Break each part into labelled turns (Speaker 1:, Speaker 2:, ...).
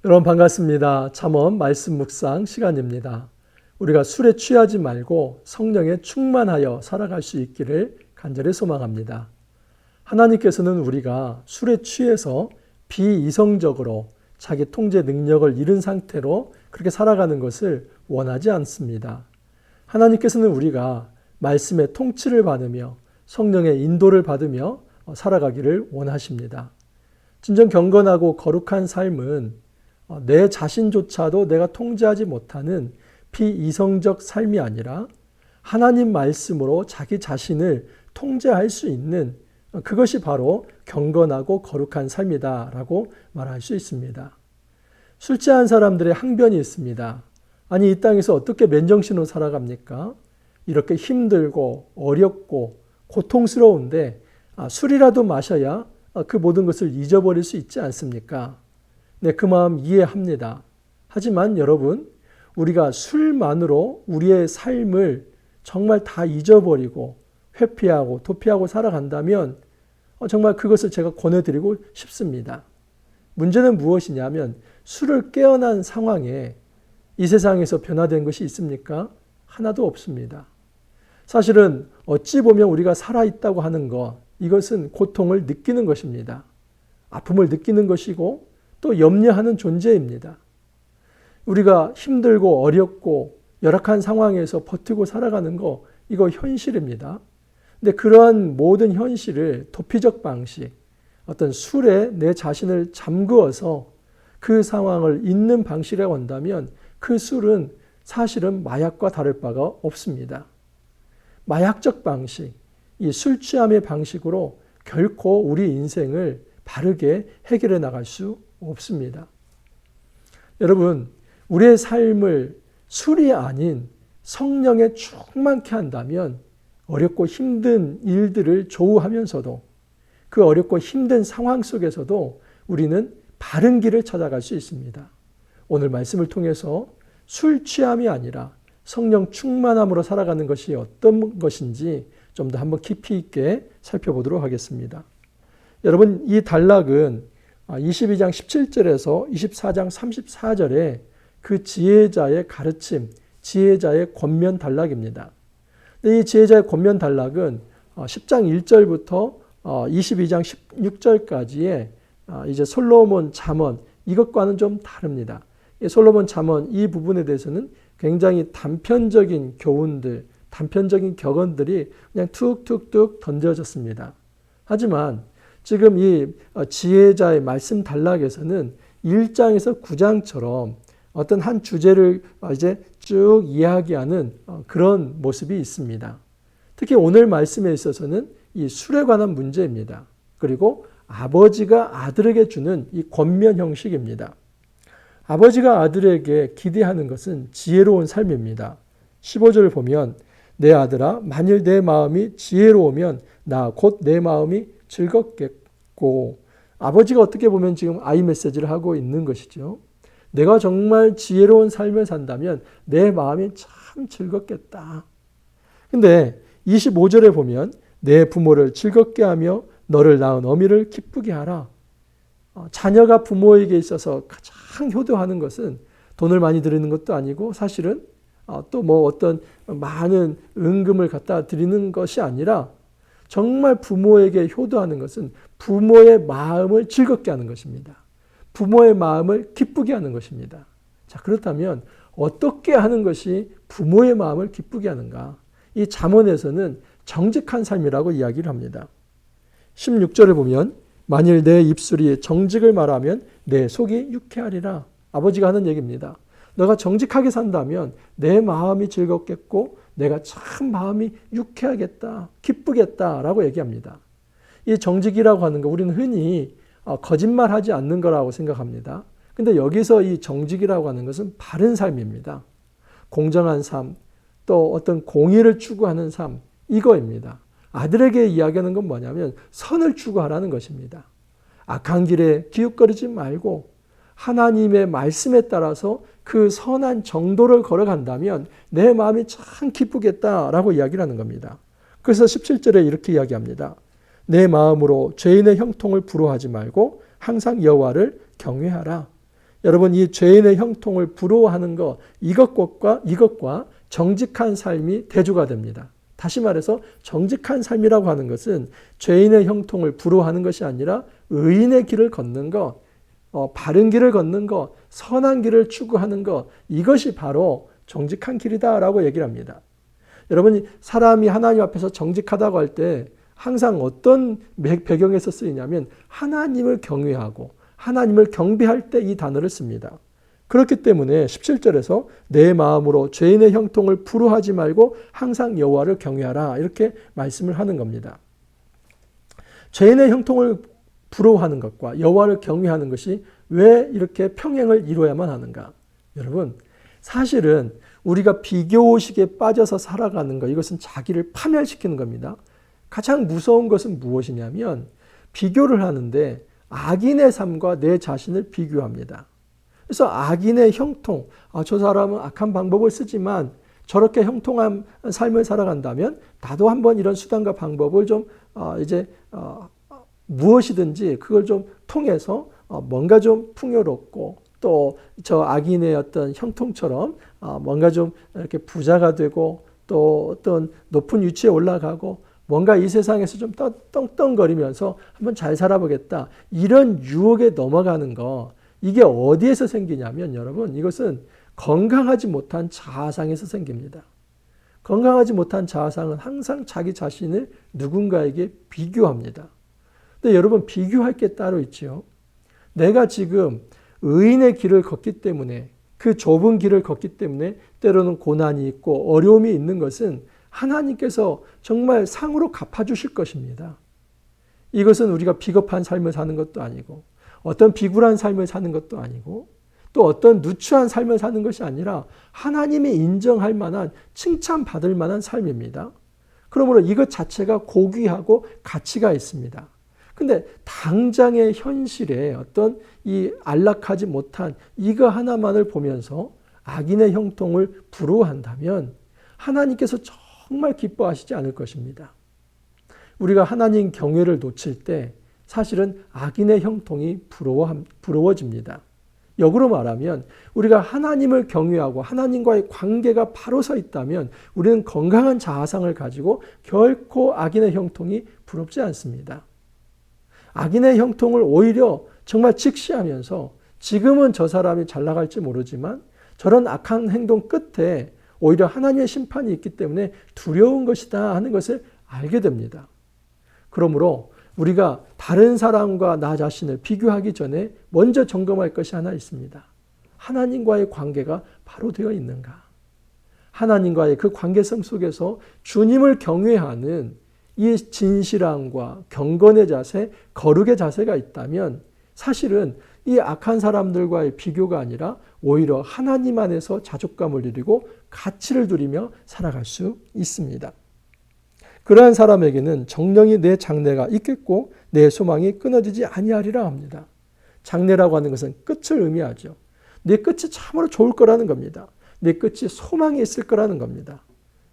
Speaker 1: 여러분 반갑습니다. 잠언 말씀 묵상 시간입니다. 우리가 술에 취하지 말고 성령에 충만하여 살아갈 수 있기를 간절히 소망합니다. 하나님께서는 우리가 술에 취해서 비이성적으로 자기 통제 능력을 잃은 상태로 그렇게 살아가는 것을 원하지 않습니다. 하나님께서는 우리가 말씀의 통치를 받으며 성령의 인도를 받으며 살아가기를 원하십니다. 진정 경건하고 거룩한 삶은 내 자신조차도 내가 통제하지 못하는 비이성적 삶이 아니라 하나님 말씀으로 자기 자신을 통제할 수 있는 그것이 바로 경건하고 거룩한 삶이다라고 말할 수 있습니다. 술 취한 사람들의 항변이 있습니다. 아니 이 땅에서 어떻게 맨정신으로 살아갑니까? 이렇게 힘들고 어렵고 고통스러운데 술이라도 마셔야 그 모든 것을 잊어버릴 수 있지 않습니까? 네, 그 마음 이해합니다. 하지만 여러분, 우리가 술만으로 우리의 삶을 정말 다 잊어버리고 회피하고 도피하고 살아간다면 정말 그것을 제가 권해드리고 싶습니다. 문제는 무엇이냐면 술을 깨어난 상황에 이 세상에서 변화된 것이 있습니까? 하나도 없습니다. 사실은 어찌 보면 우리가 살아있다고 하는 것, 이것은 고통을 느끼는 것입니다. 아픔을 느끼는 것이고 또 염려하는 존재입니다. 우리가 힘들고 어렵고 열악한 상황에서 버티고 살아가는 거 이거 현실입니다. 근데 그러한 모든 현실을 도피적 방식, 어떤 술에 내 자신을 잠그어서 그 상황을 잊는 방식이라고 한다면 그 술은 사실은 마약과 다를 바가 없습니다. 마약적 방식, 이 술 취함의 방식으로 결코 우리 인생을 바르게 해결해 나갈 수 없습니다. 여러분, 우리의 삶을 술이 아닌 성령에 충만케 한다면 어렵고 힘든 일들을 조우하면서도 그 어렵고 힘든 상황 속에서도 우리는 바른 길을 찾아갈 수 있습니다. 오늘 말씀을 통해서 술 취함이 아니라 성령 충만함으로 살아가는 것이 어떤 것인지 좀 더 한번 깊이 있게 살펴보도록 하겠습니다. 여러분, 이 단락은 22장 17절에서 24장 34절에 그 지혜자의 가르침, 지혜자의 권면 단락입니다. 이 지혜자의 권면 단락은 10장 1절부터 22장 16절까지의 이제 솔로몬 잠언 이것과는 좀 다릅니다. 솔로몬 잠언 이 부분에 대해서는 굉장히 단편적인 교훈들, 단편적인 격언들이 그냥 툭툭툭 던져졌습니다. 하지만 지금 이 지혜자의 말씀 단락에서는 1장에서 9장처럼 어떤 한 주제를 이제 쭉 이야기하는 그런 모습이 있습니다. 특히 오늘 말씀에 있어서는 이 술에 관한 문제입니다. 그리고 아버지가 아들에게 주는 이 권면 형식입니다. 아버지가 아들에게 기대하는 것은 지혜로운 삶입니다. 15절을 보면 내 아들아 만일 내 마음이 지혜로우면 나 곧 내 마음이 즐겁겠고, 아버지가 어떻게 보면 지금 아이 메시지를 하고 있는 것이죠. 내가 정말 지혜로운 삶을 산다면 내 마음이 참 즐겁겠다. 근데 25절에 보면 내 부모를 즐겁게 하며 너를 낳은 어미를 기쁘게 하라. 자녀가 부모에게 있어서 가장 효도하는 것은 돈을 많이 드리는 것도 아니고 사실은 또 뭐 어떤 많은 은금을 갖다 드리는 것이 아니라 정말 부모에게 효도하는 것은 부모의 마음을 즐겁게 하는 것입니다. 부모의 마음을 기쁘게 하는 것입니다. 자, 그렇다면 어떻게 하는 것이 부모의 마음을 기쁘게 하는가? 이 잠언에서는 정직한 삶이라고 이야기를 합니다. 16절을 보면 만일 내 입술이 정직을 말하면 내 속이 유쾌하리라. 아버지가 하는 얘기입니다. 너가 정직하게 산다면 내 마음이 즐겁겠고 내가 참 마음이 유쾌하겠다, 기쁘겠다라고 얘기합니다. 이 정직이라고 하는 거 우리는 흔히 거짓말하지 않는 거라고 생각합니다. 근데 여기서 이 정직이라고 하는 것은 바른 삶입니다. 공정한 삶, 또 어떤 공의를 추구하는 삶, 이거입니다. 아들에게 이야기하는 건 뭐냐면 선을 추구하라는 것입니다. 악한 길에 기웃거리지 말고 하나님의 말씀에 따라서 그 선한 정도를 걸어간다면 내 마음이 참 기쁘겠다라고 이야기를 하는 겁니다. 그래서 17절에 이렇게 이야기합니다. 내 마음으로 죄인의 형통을 부러워하지 말고 항상 여호와를 경외하라. 여러분 이 죄인의 형통을 부러워하는 것 이것과 정직한 삶이 대조가 됩니다. 다시 말해서 정직한 삶이라고 하는 것은 죄인의 형통을 부러워하는 것이 아니라 의인의 길을 걷는 것, 바른 길을 걷는 것, 선한 길을 추구하는 것, 이것이 바로 정직한 길이다라고 얘기를 합니다. 여러분이 사람이 하나님 앞에서 정직하다고 할 때 항상 어떤 배경에서 쓰이냐면 하나님을 경외하고 하나님을 경배할 때 이 단어를 씁니다. 그렇기 때문에 17절에서 내 마음으로 죄인의 형통을 부러워하지 말고 항상 여호와를 경외하라 이렇게 말씀을 하는 겁니다. 죄인의 형통을 부러워하는 것과 여호와를 경외하는 것이 왜 이렇게 평행을 이루어야만 하는가? 여러분 사실은 우리가 비교의식에 빠져서 살아가는 것, 이것은 자기를 파멸시키는 겁니다. 가장 무서운 것은 무엇이냐면 비교를 하는데 악인의 삶과 내 자신을 비교합니다. 그래서 악인의 형통, 저 사람은 악한 방법을 쓰지만 저렇게 형통한 삶을 살아간다면 나도 한번 이런 수단과 방법을 좀 무엇이든지 그걸 좀 통해서 뭔가 좀 풍요롭고 또 저 악인의 어떤 형통처럼 뭔가 좀 이렇게 부자가 되고 또 어떤 높은 위치에 올라가고 뭔가 이 세상에서 좀 떵떵거리면서 한번 잘 살아보겠다. 이런 유혹에 넘어가는 거, 이게 어디에서 생기냐면 여러분 이것은 건강하지 못한 자아상에서 생깁니다. 건강하지 못한 자아상은 항상 자기 자신을 누군가에게 비교합니다. 근데 여러분 비교할 게 따로 있죠. 내가 지금 의인의 길을 걷기 때문에 그 좁은 길을 걷기 때문에 때로는 고난이 있고 어려움이 있는 것은 하나님께서 정말 상으로 갚아주실 것입니다. 이것은 우리가 비겁한 삶을 사는 것도 아니고 어떤 비굴한 삶을 사는 것도 아니고 또 어떤 누추한 삶을 사는 것이 아니라 하나님이 인정할 만한 칭찬받을 만한 삶입니다. 그러므로 이것 자체가 고귀하고 가치가 있습니다. 근데 당장의 현실에 어떤 이 안락하지 못한 이거 하나만을 보면서 악인의 형통을 부러워한다면 하나님께서 정말 기뻐하시지 않을 것입니다. 우리가 하나님 경외를 놓칠 때 사실은 악인의 형통이 부러워집니다. 역으로 말하면 우리가 하나님을 경외하고 하나님과의 관계가 바로 서 있다면 우리는 건강한 자아상을 가지고 결코 악인의 형통이 부럽지 않습니다. 악인의 형통을 오히려 정말 직시하면서 지금은 저 사람이 잘 나갈지 모르지만 저런 악한 행동 끝에 오히려 하나님의 심판이 있기 때문에 두려운 것이다 하는 것을 알게 됩니다. 그러므로 우리가 다른 사람과 나 자신을 비교하기 전에 먼저 점검할 것이 하나 있습니다. 하나님과의 관계가 바로 되어 있는가? 하나님과의 그 관계성 속에서 주님을 경외하는 이 진실함과 경건의 자세, 거룩의 자세가 있다면 사실은 이 악한 사람들과의 비교가 아니라 오히려 하나님 안에서 자족감을 누리고 가치를 누리며 살아갈 수 있습니다. 그러한 사람에게는 정령이 내 장래가 있겠고 내 소망이 끊어지지 아니하리라 합니다. 장래라고 하는 것은 끝을 의미하죠. 내 끝이 참으로 좋을 거라는 겁니다. 내 끝이 소망이 있을 거라는 겁니다.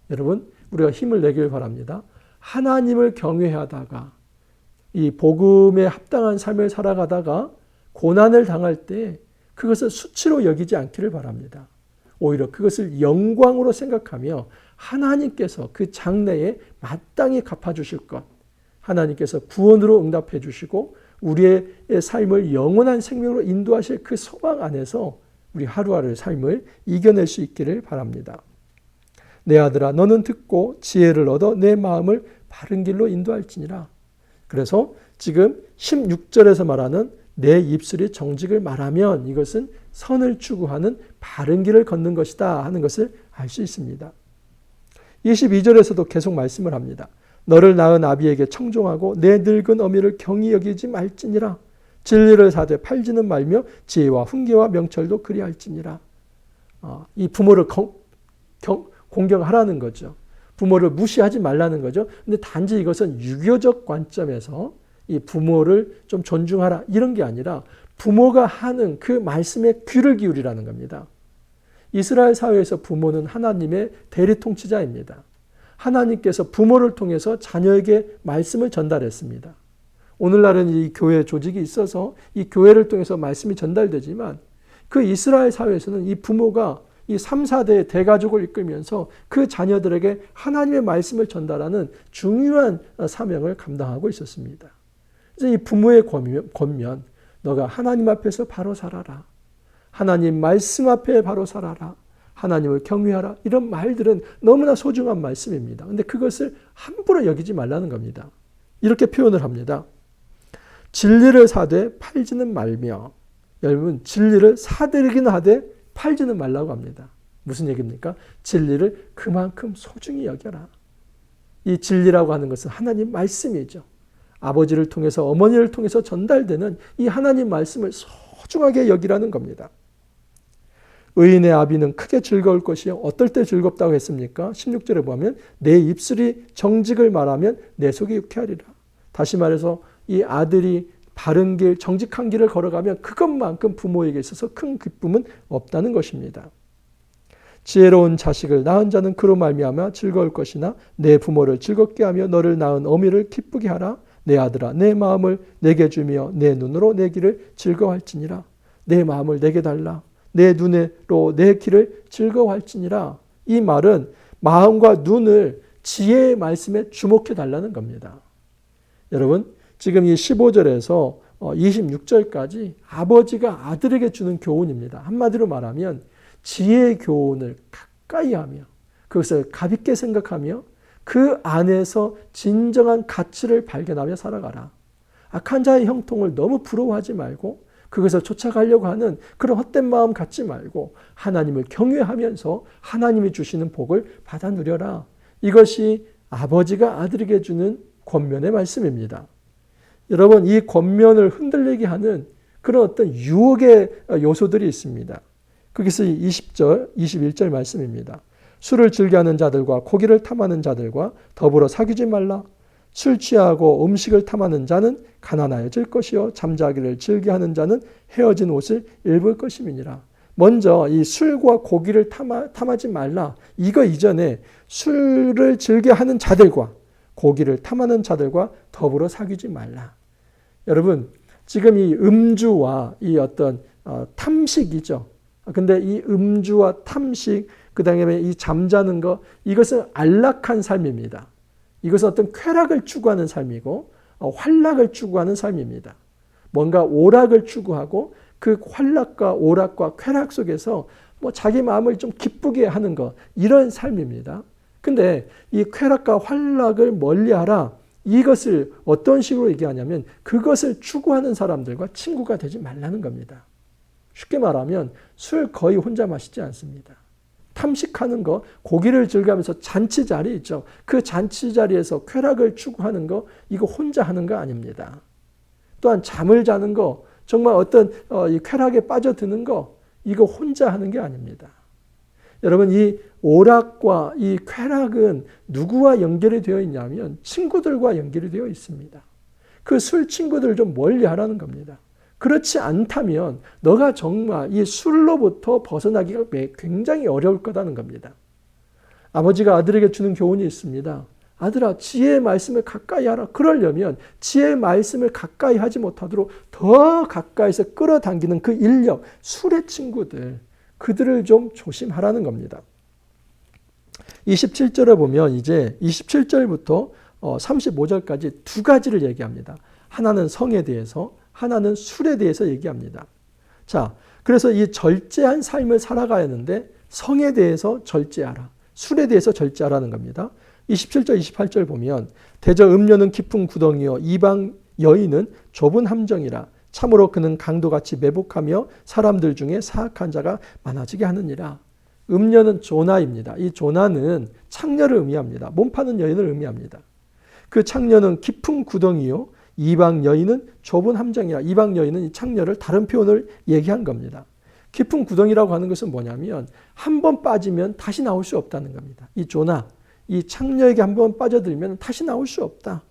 Speaker 1: 여러분, 우리가 힘을 내길 바랍니다. 하나님을 경외하다가 이 복음에 합당한 삶을 살아가다가 고난을 당할 때 그것을 수치로 여기지 않기를 바랍니다. 오히려 그것을 영광으로 생각하며 하나님께서 그 장래에 마땅히 갚아주실 것, 하나님께서 구원으로 응답해 주시고 우리의 삶을 영원한 생명으로 인도하실 그 소망 안에서 우리 하루하루의 삶을 이겨낼 수 있기를 바랍니다. 내 아들아 너는 듣고 지혜를 얻어 내 마음을 바른 길로 인도할지니라. 그래서 지금 16절에서 말하는 내 입술이 정직을 말하면 이것은 선을 추구하는 바른 길을 걷는 것이다 하는 것을 알 수 있습니다. 22절에서도 계속 말씀을 합니다. 너를 낳은 아비에게 청종하고 내 늙은 어미를 경히 여기지 말지니라. 진리를 사되 팔지는 말며 지혜와 훈계와 명철도 그리할지니라. 이 부모를 공경하라는 거죠. 부모를 무시하지 말라는 거죠. 근데 단지 이것은 유교적 관점에서 이 부모를 좀 존중하라 이런 게 아니라 부모가 하는 그 말씀에 귀를 기울이라는 겁니다. 이스라엘 사회에서 부모는 하나님의 대리 통치자입니다. 하나님께서 부모를 통해서 자녀에게 말씀을 전달했습니다. 오늘날은 이 교회 조직이 있어서 이 교회를 통해서 말씀이 전달되지만 그 이스라엘 사회에서는 이 부모가 이 3, 4대의 대가족을 이끌면서 그 자녀들에게 하나님의 말씀을 전달하는 중요한 사명을 감당하고 있었습니다. 그래서 이 부모의 권면, 너가 하나님 앞에서 바로 살아라. 하나님 말씀 앞에 바로 살아라. 하나님을 경외하라. 이런 말들은 너무나 소중한 말씀입니다. 근데 그것을 함부로 여기지 말라는 겁니다. 이렇게 표현을 합니다. 진리를 사되 팔지는 말며, 여러분 진리를 사들이긴 하되 팔지는 말라고 합니다. 무슨 얘기입니까? 진리를 그만큼 소중히 여겨라. 이 진리라고 하는 것은 하나님 말씀이죠. 아버지를 통해서 어머니를 통해서 전달되는 이 하나님 말씀을 소중하게 여기라는 겁니다. 의인의 아비는 크게 즐거울 것이요. 어떨 때 즐겁다고 했습니까? 16절에 보면 내 입술이 정직을 말하면 내 속이 유쾌하리라. 다시 말해서 이 아들이 바른 길, 정직한 길을 걸어가면 그것만큼 부모에게 있어서 큰 기쁨은 없다는 것입니다. 지혜로운 자식을 낳은 자는 그로 말미암아 즐거울 것이나 내 부모를 즐겁게 하며 너를 낳은 어미를 기쁘게 하라. 내 아들아 내 마음을 내게 주며 내 눈으로 내 길을 즐거워할지니라. 내 마음을 내게 달라. 내 눈으로 내 길을 즐거워할지니라. 이 말은 마음과 눈을 지혜의 말씀에 주목해 달라는 겁니다. 여러분 지금 이 15절에서 26절까지 아버지가 아들에게 주는 교훈입니다. 한마디로 말하면 지혜의 교훈을 가까이 하며 그것을 가볍게 생각하며 그 안에서 진정한 가치를 발견하며 살아가라. 악한 자의 형통을 너무 부러워하지 말고 그것을 쫓아가려고 하는 그런 헛된 마음 갖지 말고 하나님을 경외하면서 하나님이 주시는 복을 받아 누려라. 이것이 아버지가 아들에게 주는 권면의 말씀입니다. 여러분 이 권면을 흔들리게 하는 그런 어떤 유혹의 요소들이 있습니다. 거기서 20절, 21절 말씀입니다. 술을 즐겨하는 자들과 고기를 탐하는 자들과 더불어 사귀지 말라. 술 취하고 음식을 탐하는 자는 가난하여질 것이요 잠자기를 즐겨하는 자는 헤어진 옷을 입을 것임이니라. 먼저 이 술과 고기를 탐하지 말라. 이거 이전에 술을 즐겨하는 자들과 고기를 탐하는 자들과 더불어 사귀지 말라. 여러분 지금 이 음주와 이 어떤 탐식이죠. 근데 이 음주와 탐식 그 다음에 이 잠자는 것 이것은 안락한 삶입니다. 이것은 어떤 쾌락을 추구하는 삶이고 환락을 추구하는 삶입니다. 뭔가 오락을 추구하고 그 환락과 오락과 쾌락 속에서 뭐 자기 마음을 좀 기쁘게 하는 것 이런 삶입니다. 근데 이 쾌락과 환락을 멀리하라. 이것을 어떤 식으로 얘기하냐면 그것을 추구하는 사람들과 친구가 되지 말라는 겁니다. 쉽게 말하면 술 거의 혼자 마시지 않습니다. 탐식하는 거, 고기를 즐기면서 잔치 자리 있죠. 그 잔치 자리에서 쾌락을 추구하는 거, 이거 혼자 하는 거 아닙니다. 또한 잠을 자는 거, 정말 어떤 이 쾌락에 빠져드는 거, 이거 혼자 하는 게 아닙니다. 여러분 이 오락과 이 쾌락은 누구와 연결이 되어 있냐면 친구들과 연결이 되어 있습니다. 그 술 친구들 좀 멀리 하라는 겁니다. 그렇지 않다면 너가 정말 이 술로부터 벗어나기가 굉장히 어려울 거라는 겁니다. 아버지가 아들에게 주는 교훈이 있습니다. 아들아 지혜의 말씀을 가까이 하라. 그러려면 지혜의 말씀을 가까이 하지 못하도록 더 가까이서 끌어당기는 그 인력, 술의 친구들, 그들을 좀 조심하라는 겁니다. 27절에 보면 이제 27절부터 35절까지 두 가지를 얘기합니다. 하나는 성에 대해서, 하나는 술에 대해서 얘기합니다. 자, 그래서 이 절제한 삶을 살아가야 하는데 성에 대해서 절제하라. 술에 대해서 절제하라는 겁니다. 27절, 28절 보면 대저 음료는 깊은 구덩이요 이방 여인은 좁은 함정이라. 참으로 그는 강도같이 매복하며 사람들 중에 사악한 자가 많아지게 하느니라. 음료는 조나입니다. 이 조나는 창녀를 의미합니다. 몸 파는 여인을 의미합니다. 그 창녀는 깊은 구덩이요 이방 여인은 좁은 함정이라. 이방 여인은 이 창녀를 다른 표현을 얘기한 겁니다. 깊은 구덩이라고 하는 것은 뭐냐면 한 번 빠지면 다시 나올 수 없다는 겁니다. 이 조나, 이 창녀에게 한 번 빠져들면 다시 나올 수 없다.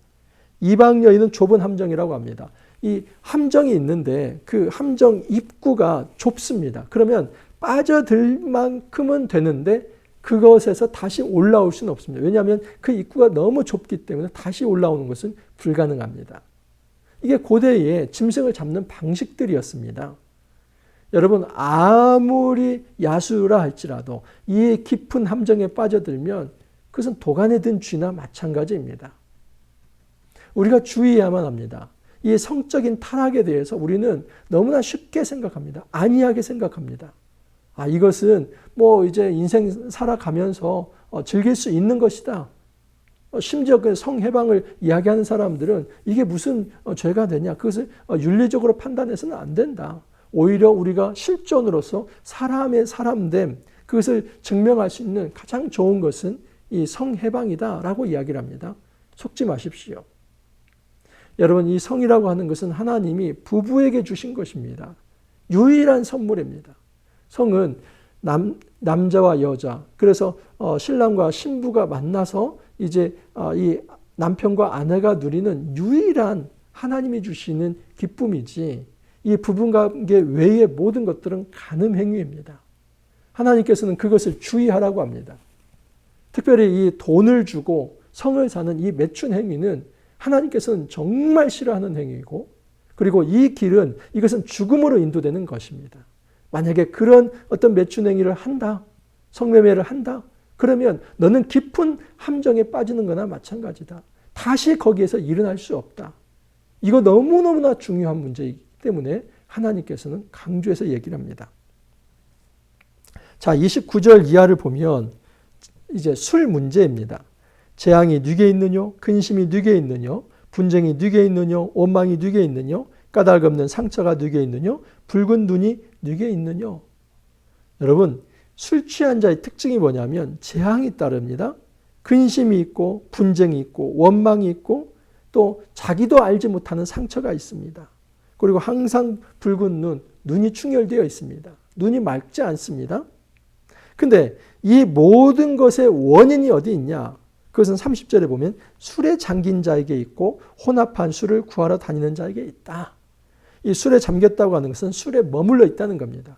Speaker 1: 이방 여인은 좁은 함정이라고 합니다. 이 함정이 있는데 그 함정 입구가 좁습니다. 그러면 빠져들 만큼은 되는데 그것에서 다시 올라올 수는 없습니다. 왜냐하면 그 입구가 너무 좁기 때문에 다시 올라오는 것은 불가능합니다. 이게 고대의 짐승을 잡는 방식들이었습니다. 여러분 아무리 야수라 할지라도 이 깊은 함정에 빠져들면 그것은 도간에 든 쥐나 마찬가지입니다. 우리가 주의해야만 합니다. 이 성적인 타락에 대해서 우리는 너무나 쉽게 생각합니다. 안이하게 생각합니다. 이것은 뭐 이제 인생 살아가면서 즐길 수 있는 것이다. 심지어 그 성해방을 이야기하는 사람들은 이게 무슨 죄가 되냐. 그것을 윤리적으로 판단해서는 안 된다. 오히려 우리가 실존으로서 사람의 사람됨, 그것을 증명할 수 있는 가장 좋은 것은 이 성해방이다라고 이야기를 합니다. 속지 마십시오. 여러분, 이 성이라고 하는 것은 하나님이 부부에게 주신 것입니다. 유일한 선물입니다. 성은 남자와 여자, 그래서 신랑과 신부가 만나서 이제 이 남편과 아내가 누리는 유일한 하나님이 주시는 기쁨이지, 이 부부관계 외의 모든 것들은 간음 행위입니다. 하나님께서는 그것을 주의하라고 합니다. 특별히 이 돈을 주고 성을 사는 이 매춘 행위는 하나님께서는 정말 싫어하는 행위이고, 그리고 이 길은 이것은 죽음으로 인도되는 것입니다. 만약에 그런 어떤 매춘 행위를 한다, 성매매를 한다, 그러면 너는 깊은 함정에 빠지는 거나 마찬가지다. 다시 거기에서 일어날 수 없다. 이거 너무너무나 중요한 문제이기 때문에 하나님께서는 강조해서 얘기를 합니다. 자, 29절 이하를 보면 이제 술 문제입니다. 재앙이 네게 있느뇨? 근심이 네게 있느뇨? 분쟁이 네게 있느뇨? 원망이 네게 있느뇨? 까닭 없는 상처가 네게 있느뇨? 붉은 눈이 네게 있느뇨? 여러분, 술 취한 자의 특징이 뭐냐면 재앙이 따릅니다. 근심이 있고 분쟁이 있고 원망이 있고 또 자기도 알지 못하는 상처가 있습니다. 그리고 항상 붉은 눈이 충혈되어 있습니다. 눈이 맑지 않습니다. 근데 이 모든 것의 원인이 어디 있냐? 그것은 30절에 보면 술에 잠긴 자에게 있고 혼합한 술을 구하러 다니는 자에게 있다. 이 술에 잠겼다고 하는 것은 술에 머물러 있다는 겁니다.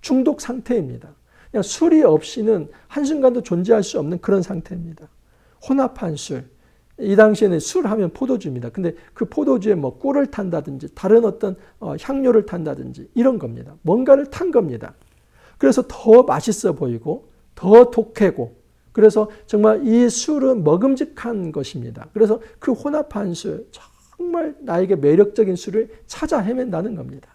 Speaker 1: 중독 상태입니다. 그냥 술이 없이는 한순간도 존재할 수 없는 그런 상태입니다. 혼합한 술. 이 당시에는 술 하면 포도주입니다. 근데 그 포도주에 뭐 꿀을 탄다든지 다른 어떤 향료를 탄다든지 이런 겁니다. 뭔가를 탄 겁니다. 그래서 더 맛있어 보이고 더 독하고, 그래서 정말 이 술은 먹음직한 것입니다. 그래서 그 혼합한 술, 정말 나에게 매력적인 술을 찾아 헤맨다는 겁니다.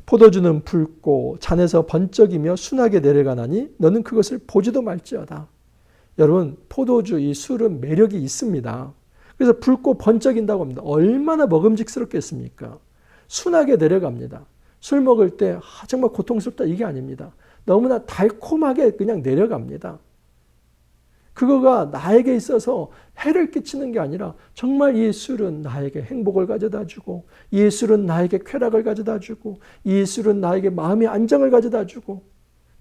Speaker 1: 포도주는 붉고 잔에서 번쩍이며 순하게 내려가나니 너는 그것을 보지도 말지어다. 여러분, 포도주, 이 술은 매력이 있습니다. 그래서 붉고 번쩍인다고 합니다. 얼마나 먹음직스럽겠습니까? 순하게 내려갑니다. 술 먹을 때 정말 고통스럽다 이게 아닙니다. 너무나 달콤하게 그냥 내려갑니다. 그거가 나에게 있어서 해를 끼치는 게 아니라 정말 이 술은 나에게 행복을 가져다 주고, 이 술은 나에게 쾌락을 가져다 주고, 이 술은 나에게 마음의 안정을 가져다 주고,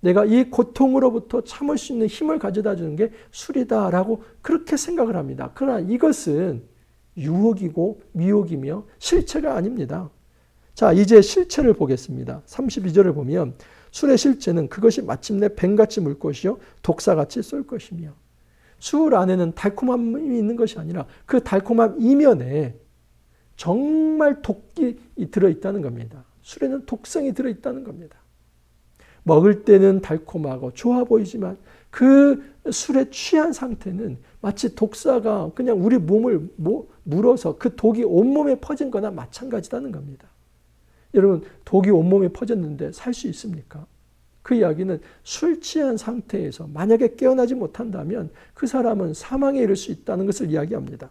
Speaker 1: 내가 이 고통으로부터 참을 수 있는 힘을 가져다 주는 게 술이다라고 그렇게 생각을 합니다. 그러나 이것은 유혹이고 미혹이며 실체가 아닙니다. 자, 이제 실체를 보겠습니다. 32절을 보면 술의 실체는 그것이 마침내 뱀같이 물 것이요 독사같이 쏠 것이며, 술 안에는 달콤함이 있는 것이 아니라 그 달콤함 이면에 정말 독이 들어있다는 겁니다. 술에는 독성이 들어있다는 겁니다. 먹을 때는 달콤하고 좋아 보이지만 그 술에 취한 상태는 마치 독사가 그냥 우리 몸을 물어서 그 독이 온몸에 퍼진 거나 마찬가지라는 겁니다. 여러분, 독이 온몸에 퍼졌는데 살 수 있습니까? 그 이야기는 술 취한 상태에서 만약에 깨어나지 못한다면 그 사람은 사망에 이를 수 있다는 것을 이야기합니다.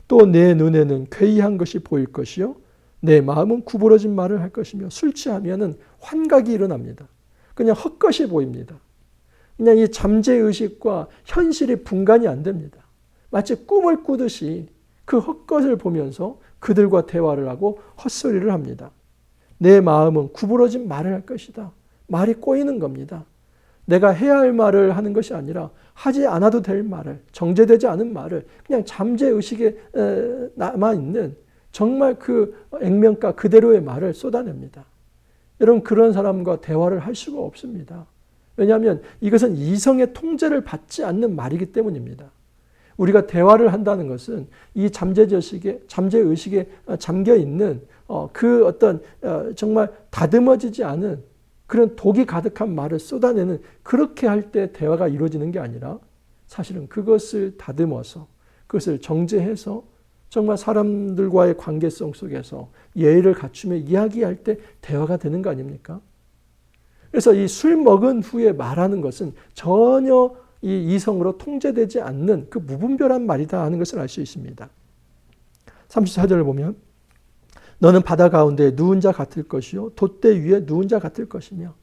Speaker 1: 또 내 눈에는 괴이한 것이 보일 것이요 내 마음은 구부러진 말을 할 것이며, 술 취하면은 환각이 일어납니다. 그냥 헛것이 보입니다. 그냥 이 잠재의식과 현실이 분간이 안 됩니다. 마치 꿈을 꾸듯이 그 헛것을 보면서 그들과 대화를 하고 헛소리를 합니다. 내 마음은 구부러진 말을 할 것이다. 말이 꼬이는 겁니다. 내가 해야 할 말을 하는 것이 아니라 하지 않아도 될 말을, 정제되지 않은 말을, 그냥 잠재의식에 남아있는 정말 그 액면가 그대로의 말을 쏟아냅니다. 여러분, 그런 사람과 대화를 할 수가 없습니다. 왜냐하면 이것은 이성의 통제를 받지 않는 말이기 때문입니다. 우리가 대화를 한다는 것은 이 잠재의식에 잠겨 있는 그 어떤 정말 다듬어지지 않은 그런 독이 가득한 말을 쏟아내는, 그렇게 할 때 대화가 이루어지는 게 아니라 사실은 그것을 다듬어서, 그것을 정제해서 정말 사람들과의 관계성 속에서 예의를 갖추며 이야기할 때 대화가 되는 거 아닙니까? 그래서 이 술 먹은 후에 말하는 것은 전혀 이 이성으로 통제되지 않는 그 무분별한 말이다 하는 것을 알 수 있습니다. 34절을 보면 너는 바다 가운데 누운 자 같을 것이요 돛대 위에 누운 자 같을 것이며.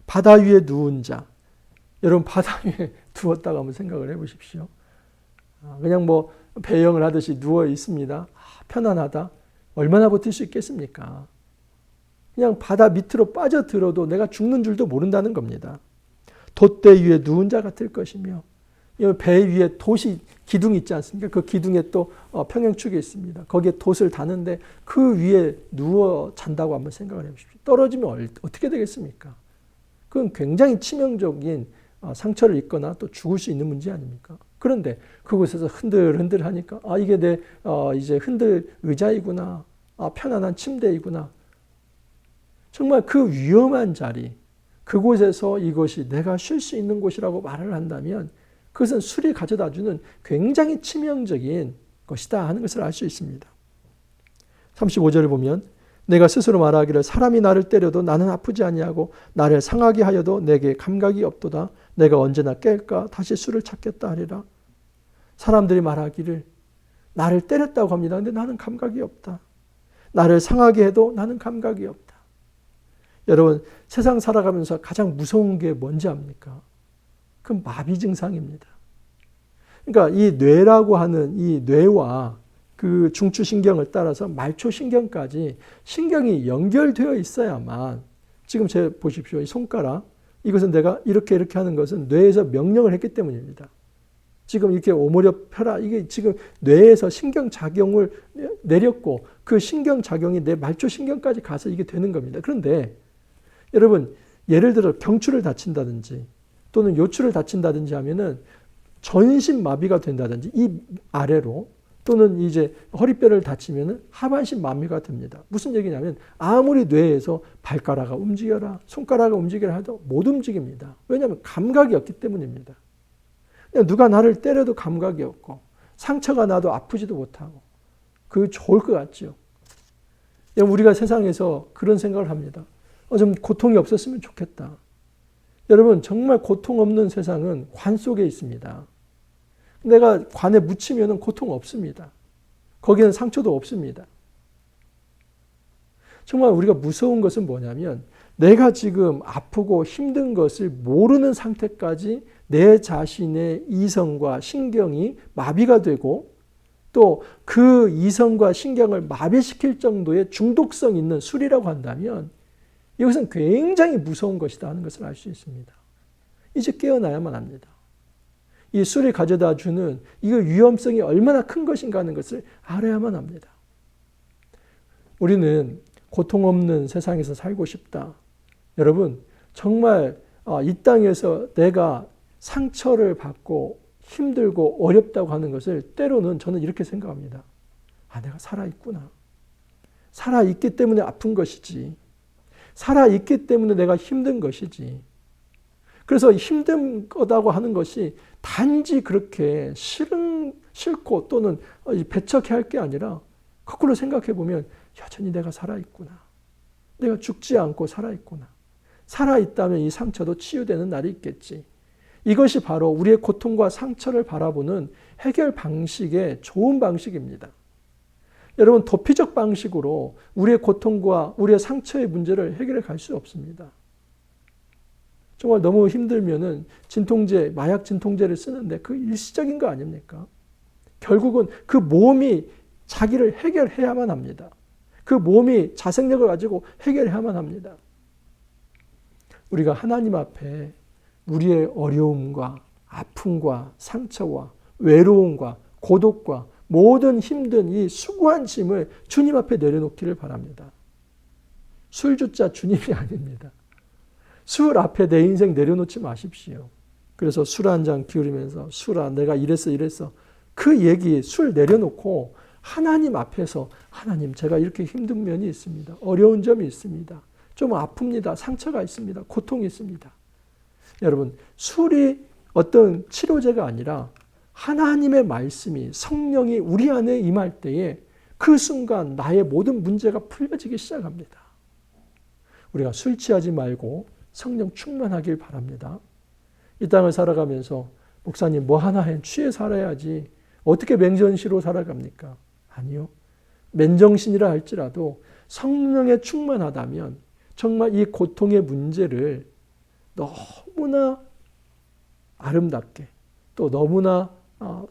Speaker 1: 바다 위에 누운 자, 여러분 바다 위에 누웠다고 한번 생각을 해보십시오. 그냥 뭐 배영을 하듯이 누워 있습니다. 편안하다. 얼마나 버틸 수 있겠습니까? 그냥 바다 밑으로 빠져들어도 내가 죽는 줄도 모른다는 겁니다. 돛대 위에 누운 자 같을 것이며. 배 위에 돛이 기둥이 있지 않습니까? 그 기둥에 또 평행축이 있습니다. 거기에 돛을 다는데 그 위에 누워 잔다고 한번 생각을 해보십시오. 떨어지면 어떻게 되겠습니까? 그건 굉장히 치명적인 상처를 입거나 또 죽을 수 있는 문제 아닙니까? 그런데 그곳에서 흔들흔들 하니까 이게 내 이제 흔들 의자이구나. 편안한 침대이구나. 정말 그 위험한 자리, 그곳에서 이것이 내가 쉴 수 있는 곳이라고 말을 한다면 그것은 술이 가져다주는 굉장히 치명적인 것이다 하는 것을 알 수 있습니다. 35절을 보면 내가 스스로 말하기를 사람이 나를 때려도 나는 아프지 아니하고 나를 상하게 하여도 내게 감각이 없도다. 내가 언제나 깰까 다시 술을 찾겠다 하리라. 사람들이 말하기를 나를 때렸다고 합니다. 근데 나는 감각이 없다. 나를 상하게 해도 나는 감각이 없다. 여러분, 세상 살아가면서 가장 무서운 게 뭔지 압니까? 그 마비 증상입니다. 그러니까 이 뇌라고 하는 이 뇌와 그 중추신경을 따라서 말초신경까지 신경이 연결되어 있어야만, 지금 제 보십시오. 이 손가락, 이것은 내가 이렇게 하는 것은 뇌에서 명령을 했기 때문입니다. 지금 이렇게 오므려 펴라. 이게 지금 뇌에서 신경작용을 내렸고 그 신경작용이 내 말초신경까지 가서 이게 되는 겁니다. 그런데 여러분, 예를 들어 경추를 다친다든지 또는 요추를 다친다든지 하면은 전신 마비가 된다든지 이 아래로, 또는 이제 허리뼈를 다치면은 하반신 마비가 됩니다. 무슨 얘기냐면 아무리 뇌에서 발가락을 움직여라, 손가락을 움직여라 해도 못 움직입니다. 왜냐하면 감각이 없기 때문입니다. 그냥 누가 나를 때려도 감각이 없고 상처가 나도 아프지도 못하고 그게 좋을 것 같죠. 우리가 세상에서 그런 생각을 합니다. 좀 고통이 없었으면 좋겠다. 여러분, 정말 고통 없는 세상은 관 속에 있습니다. 내가 관에 묻히면 고통 없습니다. 거기는 상처도 없습니다. 정말 우리가 무서운 것은 뭐냐면 내가 지금 아프고 힘든 것을 모르는 상태까지 내 자신의 이성과 신경이 마비가 되고 또 그 이성과 신경을 마비시킬 정도의 중독성 있는 술이라고 한다면 이것은 굉장히 무서운 것이다 하는 것을 알 수 있습니다. 이제 깨어나야만 합니다. 이 술이 가져다 주는 이 위험성이 얼마나 큰 것인가 하는 것을 알아야만 합니다. 우리는 고통 없는 세상에서 살고 싶다. 여러분, 정말 이 땅에서 내가 상처를 받고 힘들고 어렵다고 하는 것을 때로는 저는 이렇게 생각합니다. 내가 살아있구나. 살아있기 때문에 아픈 것이지. 살아있기 때문에 내가 힘든 것이지. 그래서 힘든 거다고 하는 것이 단지 그렇게 싫고 또는 배척해야 할 게 아니라 거꾸로 생각해 보면 여전히 내가 살아있구나. 내가 죽지 않고 살아있구나. 살아있다면 이 상처도 치유되는 날이 있겠지. 이것이 바로 우리의 고통과 상처를 바라보는 해결 방식의 좋은 방식입니다. 여러분, 도피적 방식으로 우리의 고통과 우리의 상처의 문제를 해결해 갈 수 없습니다. 정말 너무 힘들면은 진통제, 마약 진통제를 쓰는데 그 일시적인 거 아닙니까? 결국은 그 몸이 자기를 해결해야만 합니다. 그 몸이 자생력을 가지고 해결해야만 합니다. 우리가 하나님 앞에 우리의 어려움과 아픔과 상처와 외로움과 고독과 모든 힘든 이 수고한 짐을 주님 앞에 내려놓기를 바랍니다. 술주자 주님이 아닙니다. 술 앞에 내 인생 내려놓지 마십시오. 그래서 술 한 잔 기울이면서 술아 내가 이랬어 그 얘기 술 내려놓고 하나님 앞에서 하나님 제가 이렇게 힘든 면이 있습니다. 어려운 점이 있습니다. 좀 아픕니다. 상처가 있습니다. 고통이 있습니다. 여러분 술이 어떤 치료제가 아니라 하나님의 말씀이 성령이 우리 안에 임할 때에 그 순간 나의 모든 문제가 풀려지기 시작합니다. 우리가 술 취하지 말고 성령 충만하길 바랍니다. 이 땅을 살아가면서 목사님 뭐 하나 해 취해 살아야지 어떻게 맨정신으로 살아갑니까? 아니요. 맨정신이라 할지라도 성령에 충만하다면 정말 이 고통의 문제를 너무나 아름답게 또 너무나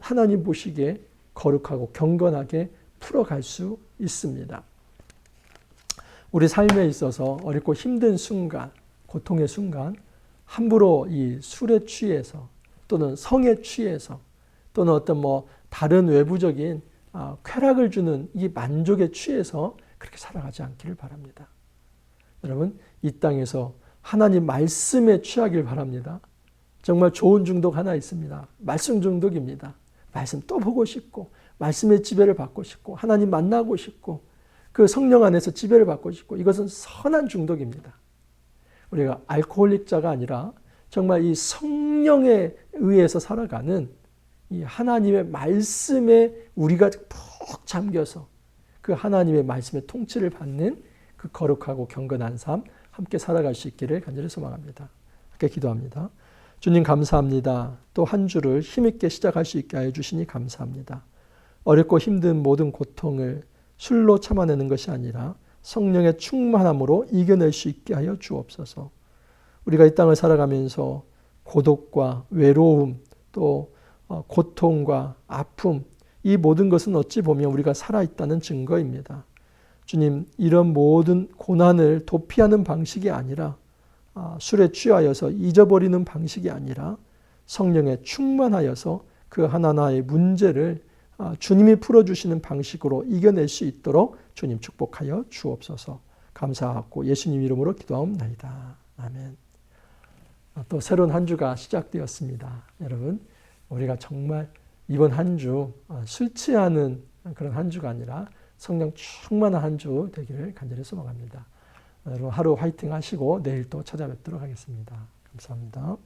Speaker 1: 하나님 보시기에 거룩하고 경건하게 풀어갈 수 있습니다. 우리 삶에 있어서 어렵고 힘든 순간, 고통의 순간 함부로 이 술에 취해서 또는 성에 취해서 또는 어떤 다른 외부적인 쾌락을 주는 이 만족에 취해서 그렇게 살아가지 않기를 바랍니다. 여러분 이 땅에서 하나님 말씀에 취하길 바랍니다. 정말 좋은 중독 하나 있습니다. 말씀 중독입니다. 말씀 또 보고 싶고 말씀의 지배를 받고 싶고 하나님 만나고 싶고 그 성령 안에서 지배를 받고 싶고 이것은 선한 중독입니다. 우리가 알코올릭자가 아니라 정말 이 성령에 의해서 살아가는 이 하나님의 말씀에 우리가 푹 잠겨서 그 하나님의 말씀의 통치를 받는 그 거룩하고 경건한 삶 함께 살아갈 수 있기를 간절히 소망합니다. 함께 기도합니다. 주님 감사합니다. 또 한 주를 힘있게 시작할 수 있게 하여 주시니 감사합니다. 어렵고 힘든 모든 고통을 술로 참아내는 것이 아니라 성령의 충만함으로 이겨낼 수 있게 하여 주옵소서. 우리가 이 땅을 살아가면서 고독과 외로움 또 고통과 아픔 이 모든 것은 어찌 보면 우리가 살아있다는 증거입니다. 주님 이런 모든 고난을 도피하는 방식이 아니라 술에 취하여서 잊어버리는 방식이 아니라 성령에 충만하여서 그 하나하나의 문제를 주님이 풀어주시는 방식으로 이겨낼 수 있도록 주님 축복하여 주옵소서. 감사하고 예수님 이름으로 기도하옵나이다. 아멘. 또 새로운 한 주가 시작되었습니다. 여러분 우리가 정말 이번 한 주 술 취하는 그런 한 주가 아니라 성령 충만한 한 주 되기를 간절히 소망합니다. 여러분 하루 화이팅 하시고 내일 또 찾아뵙도록 하겠습니다. 감사합니다.